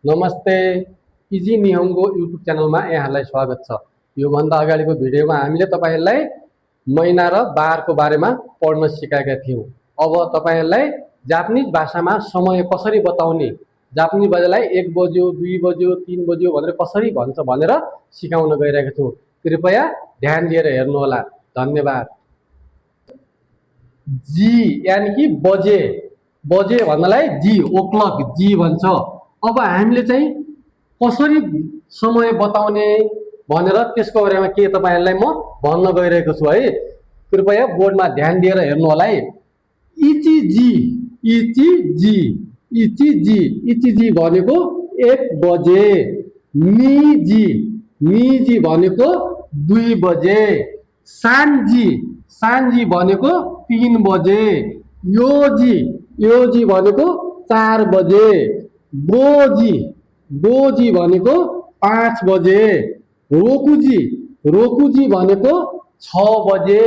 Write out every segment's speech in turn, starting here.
नमस्ते। Easy निहंगो YouTube च्यानलमा यहाँलाई स्वागत छ। योभन्दा अगाडिको भिडियोमा हामीले तपाईहरुलाई महिना र बारको बारेमा पढ्न सिकाएका थियौं। अब तपाईहरुलाई जापानिज भाषामा समय कसरी बताउने, जापानिज भाषालाई 1 बज्यो 2 बज्यो 3 बज्यो भनेर कसरी भन्छ भनेर सिकाउन गइरहेका छौं। कृपया ध्यान दिएर हेर्नु होला। धन्यवाद। जी यानी कि बजे, बजे भन्नलाई जी, ओ क्लक जी भन्छ। अब हामीले चाहिँ कसरी समय बताउने भनेर त्यसको बारेमा के तपाईहरुलाई म भन्न गइरहेको छु है। कृपया बोर्डमा ध्यान दिएर हेर्नु होला है। इचिजी, इचिजी, इचिजी, इचिजी भनेको 1 बजे। निजी, निजी भनेको 2 बजे। सान्जी, सान्जी भनेको 3 बजे। योजी, योजी भनेको 4 बजे। गोजी, गोजी भनेको 5 बजे। रोकुजी, रोकुजी भनेको 6 बजे।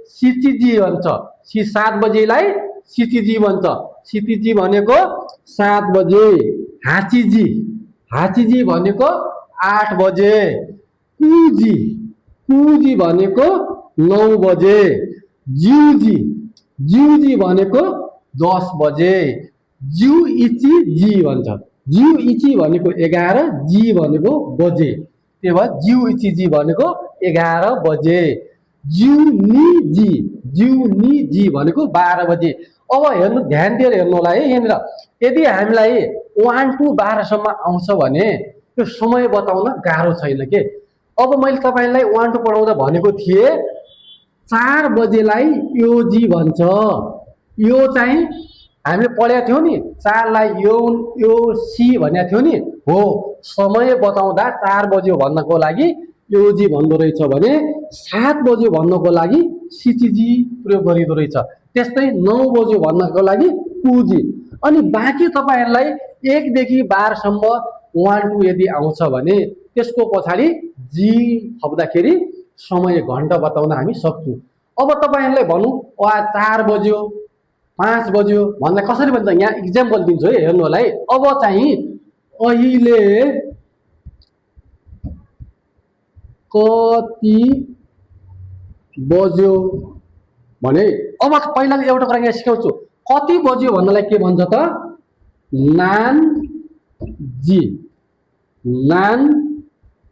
सिचिजी भन्छ, 7 बजेलाई सिचिजी भन्छ। सिचिजी भनेको 7 बजे। हाचिजी, हाचिजी भनेको 8 बजे। कुजी, कुजी भनेको 9 बजे। ज्यूजी, ज्यूजी भनेको 10 बजे। ज्यू इची जी भन्छ। ज्यू इची भनेको 11, जी भनेको बजे। त्यो भएर ज्यू इची जी भनेको 11 बजे। ज्यू नि जी, ज्यू नि जी भनेको 12 बजे। अब हेर्नु, ध्यान दिएर हेर्नु होला है। यहाँनिर यदि हामीलाई 1 to 12 सम्म आउँछ भने त्यो समय बताउन गाह्रो छैन के। अब मैले तपाईहरुलाई 1 to पढाउँदा भनेको थिए 4 बजेलाई योजी भन्छ। यो चाहिँ हामीले पढेका थियौं नि, 4 लाई यौन यो सी भनेको थियो नि। हो, समय बताउँदा 4 बज्यो भन्नको लागि योजी भन्दो रहेछ भने 7 बज्यो भन्नको लागि सिचिजी प्रयोग गरिदो रहेछ। त्यस्तै 9 बज्यो भन्नको लागि कुजी। अनि बाँकी तपाईहरुलाई 1 देखि 12 सम्म 1 to यदि आउँछ भने त्यसको पछाडी जी थप्दाखेरि समय घण्टा बताउन हामी सक्छौं। अब तपाईहरुलाई भनौं 4 बज्यो 5 बज्यो भन्ने कसरी भन्छ, यहाँ इक्जाम्पल दिन्छु है, हेर्नु होला है। अब चाहिँ अहिले कति बज्यो भने, अब पहिला एउटा कुरा यहाँ सिकाउँछु। कति बज्यो भन्नलाई के भन्छ त, नान जी, नान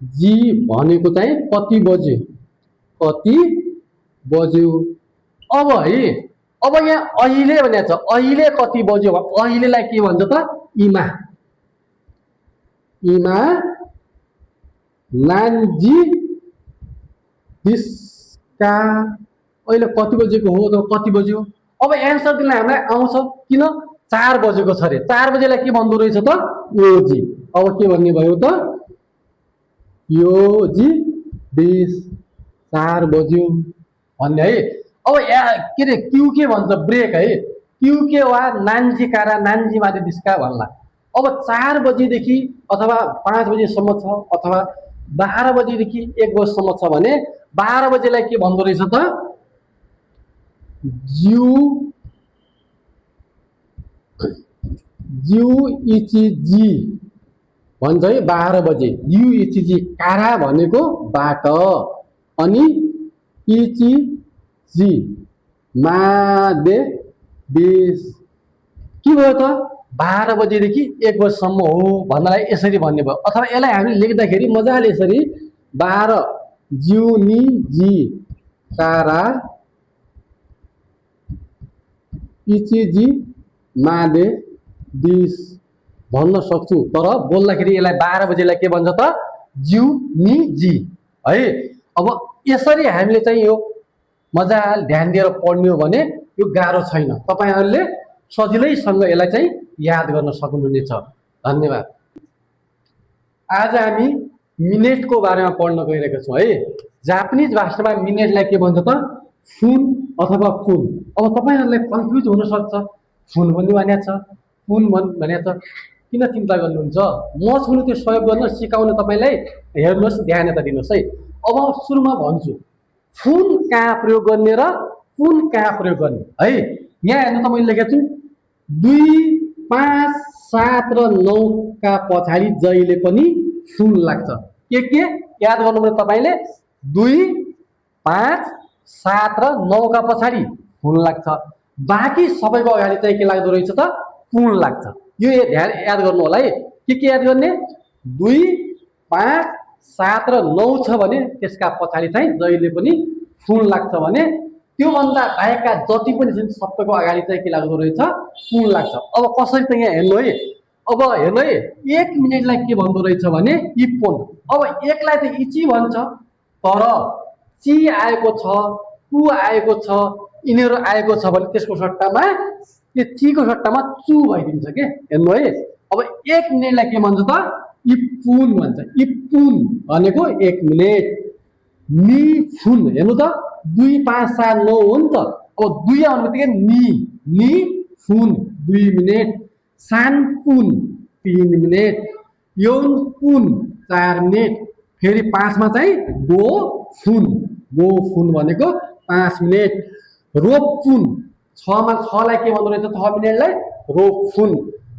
जी भनेको चाहिँ कति बज्यो, कति बज्यो। अब है, अब यहाँ अहिले भनेको छ, अहिले कति बज्यो, अहिलेलाई के भन्छ त, इमा, इमा नान्जी दिस्का, अहिले कति बजेको हो त, कति बज्यो। अब एन्सर दिन हामीलाई आउँछ, किन 4 बजेको छ रे। 4 बजेलाई के भन्दो रहेछ त, योजी। अब के भन्ने भयो त, योजी 20, 4 बज्यो भन्ने है। अब के रे, क्यू के भन्छ, ब्रेक है। क्यू के वा नान्जी कारा नान्जी माथि दिस्का भन्ला। अब 4 बजेदेखि अथवा 5 बजेसम्म छ, अथवा 12 बजेदेखि 1 बजेसम्म छ भने 12 बजेलाई के भन्दो रहेछ त, ज्यू, ज्यू इची जी भन्छ है। 12 बजे यु इची जी, कारा भनेको बाट, अनि इची जी मादे 20 के भयो त, 12 बजेदेखि 1 बजेसम्म हो भन्नलाई यसरी भन्ने भयो। अथवा यसलाई हामी लेख्दाखेरि मजाले यसरी 12 ज्युनी जी कारा इचिजी मादे 20 भन्न सक्छु। तर बोल्दाखेरि यसलाई 12 बजेलाई के भन्छ त, ज्युनी जी है। अब यसरी हामीले चाहिँ यो मजाले ध्यान दिएर पढ्ने हो भने यो गाह्रो छैन, तपाईहरुले सजिलैसँग यसलाई चाहिँ याद गर्न सक्नुहुनेछ। धन्यवाद। आज हामी मिनेटको बारेमा पढ्न गइरहेका छौं है। जापानिज भाषामा मिनेटलाई के भन्छ त, फुन अथवा फुन। अब तपाईहरुलाई कन्फ्युज हुन सक्छ, फुन पनि भनेको छ, फुन भनेको छ, किन चिन्ता गर्नुहुन्छ, म छु नि त्यो सहयोग गर्न सिकाउन तपाईलाई। हेर्नुहोस्, ध्यान यता दिनुहोस् है। अब सुरुमा भन्छु फुन कहाँ प्रयोग गर्ने र फुन कहाँ प्रयोग गर्ने है। यहाँ हेर्नु त मैले लेखेको छु 2, 5, 7 र 9 का पछाडि जहिले पनि फुल लाग्छ। के याद गर्नुपर्छ तपाईले, 2 5 7 र 9 का पछाडि फुल लाग्छ। बाँकी सबैको अगाडि चाहिँ के लाग्दो रहेछ त, पूर्ण लाग्छ। यो ध्यान याद गर्नु होला है। के याद गर्ने, 2 5 7 र 9 छ भने त्यसका पछाडि चाहिँ जहिले पनि फुल लाग्छ भने त्योभन्दा बाहेकका जति पनि छन् सबैको अगाडि चाहिँ के लाग्दो रहेछ, पूर्ण लाग्छ। अब कसरी त यहाँ हेर्नु है, अब हेर्नु है, 1 मिनेटलाई के भन्दो रहेछ भने इपोन। अब 1 लाई त इची भन्छ, तर ची आएको छ, कु आएको छ, यिनीहरू आएको छ भने त्यसको सट्टामा त्यो चीको सट्टामा चु भइदिन्छ के। हेर्नु है, अब 1 मिनेटलाई के भन्छ त, इपुन भन्छ। इपुन भनेको 1 मिनेट। निफुन हेर्नु त, 2 5 7 9 हो नि त। अब 2 आउनु बित्तिकै नि फुन 2 मिनेट। सानपुन 3 मिनेट। यौनपुन 4 मिनेट। फेरि 5 मा चाहिँ गो फुन भनेको 5 मिनेट। रोपुन 6 मा 6 लाई के भन्दो रहेछ, 6 मिनेटलाई रोपुन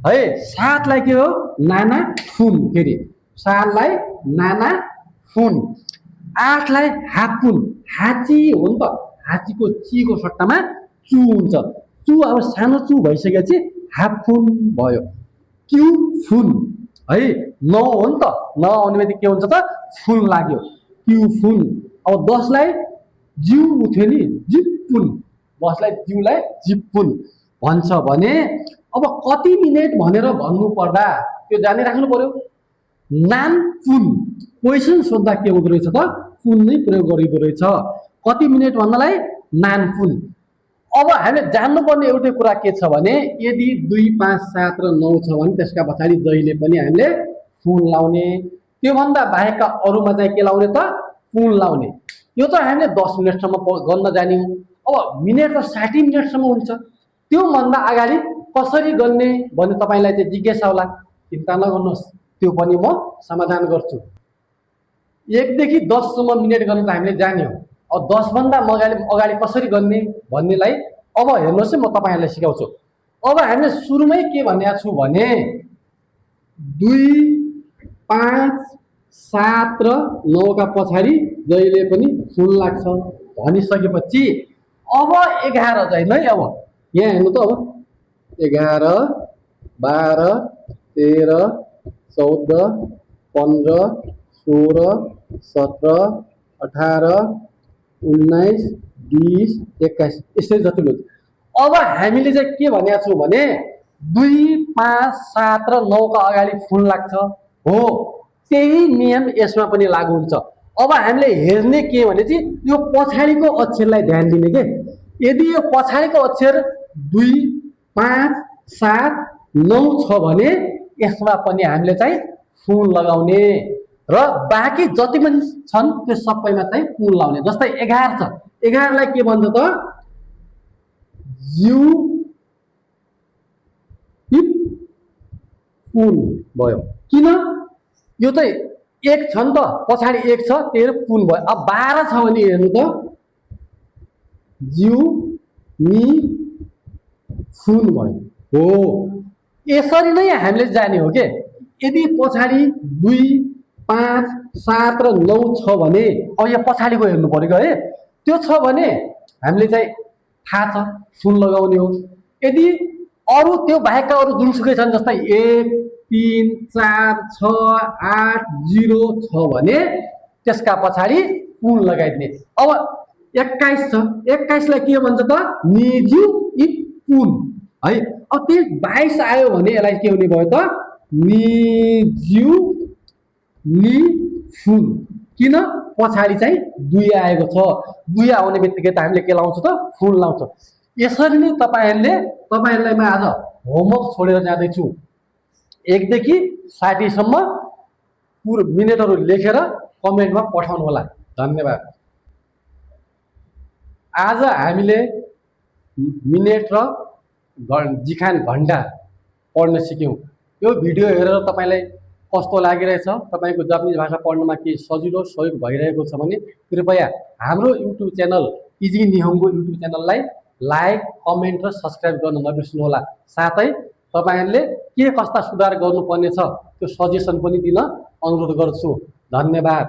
है। 7 लाई के हो, नाना फुन। फेरि 7 लाई नाना फुन। 8 लाई हापुन, हाची हो नि त। हाचीको चीको सट्टामा चु हुन्छ। चु अब सानो चु भइसकेपछि हाफुन भयो। क्यु फुन है, 9 हो नि त। 9 आउने बित्तिकै के हुन्छ त, फुन लाग्यो, क्यु फुन। अब 10 लाई जिउ उठ्यो नि, जिपुन। 10 लाई जिउलाई जिपुन भन्छ भने अब कति मिनेट भनेर भन्नु पर्दा त्यो जानिराख्नु पर्यो। नानपुन क्वेसन सोध्दा के हुँदो रहेछ त, पुन नै प्रयोग गरिदो रहेछ। कति मिनेट भन्नलाई नानपुन। अब हामीले जान्नुपर्ने एउटै कुरा के छ भने, यदि 2 5 7 र 9 छ भने त्यसका पछाडि जहिले पनि हामीले फुल लाउने। त्योभन्दा बाहेकका अरूमा चाहिँ के लाउने त, पुन लाउने। यो त हामीले 10 मिनेटसम्म गर्न जान्यौँ। अब मिनेट त 60 मिनेटसम्म हुन्छ। त्योभन्दा अगाडि कसरी गर्ने भन्ने तपाईलाई चाहिँ जिज्ञासा होला। चिन्ता नगर्नुहोस्, त्यो पनि म समाधान गर्छु। 1 देखि 10 सम्म मिनेट गर्न त हामीले जान्यौँ। अब 10 भन्दा अगाडि कसरी गर्ने भन्नेलाई अब हेर्नुहोस् है, म तपाईहरुलाई सिकाउँछु। अब हामीले सुरुमै के भनेको छु भने 2 5 7 र 9 का पछाडि जहिले पनि फुल लाग्छ भनिसकेपछि अब 11 चाहिँ है। अब यहाँ हेर्नु त, अब 11 12 13 14 15 16 17 18 19 20 21 यसरी जति हुन्छ। अब हामीले चाहिँ के भनेको छौँ भने 2 5 7 र 9 का अगाडि फुल लाग्छ हो, त्यही नियम यसमा पनि लागू हुन्छ। अब हामीले हेर्ने के भने चाहिँ यो पछाडिको अक्षरलाई ध्यान दिने के। यदि यो पछाडिको अक्षर 2 5 7 9 छ भने यसमा पनि हामीले चाहिँ फुल लगाउने र बाँकी जति पनि छन् त्यो सबैमा चाहिँ फुल लाउने। जस्तै 11 छ, 11 लाई के भन्छ त, जिउ इप पुन भयो। किन, यो त 1 छ नि त, पछाडि 1 छ, त्यही पुन भयो। अब 12 छ भने हेर्नु त, जिउ नि फुन भयो हो। यसरी नै हामीले जाने हो के। यदि पछाडि 2 5 7 र 9 छ भने अब यो पछाडिको हेर्नु पर्यो है। त्यो छ भने हामीले चाहिँ थाहा छ फुल लगाउने हो। यदि अरू त्यो बाहेकका अरू जुनसुकै छन्, जस्तै 1 3 4 6 8 0 छ भने त्यसका पछाडि फुल लगाइदिने। अब 21 छ, 21 लाई के भन्छ त, निजु इप पुन है। अब त्यो 22 आयो भने यसलाई के हुने भयो त, निजु नि फुल। किन, पछाडि चाहिँ 2 आएको छ। 2 आउने बित्तिकै त हामीले के लाउँछौँ त, फुल लाउँछौँ। यसरी नै तपाईहरुलाई म आज होमवर्क छोडेर जाँदैछु। 1 देखि 60 सम्म पुरो मिनेटहरु लेखेर कमेन्टमा पठाउनु होला। धन्यवाद। आज हामीले मिनेट र जिखान घण्टा पढ्न सिक्यौं। यो भिडियो हेरेर तपाईलाई कस्तो लागिरहेछ, तपाईको जापानिज भाषा पढ्नमा के सजिलो सहयोग भइरहेको छ भने कृपया हाम्रो युट्युब च्यानल इजी निहोङ्गो युट्युब च्यानललाई लाइक, कमेन्ट र सब्स्क्राइब गर्न नबिर्सनु होला। साथै तपाईहरुले के कस्ता सुधार गर्नुपर्ने छ त्यो सजेसन पनि दिन अनुरोध गर्छु। धन्यवाद।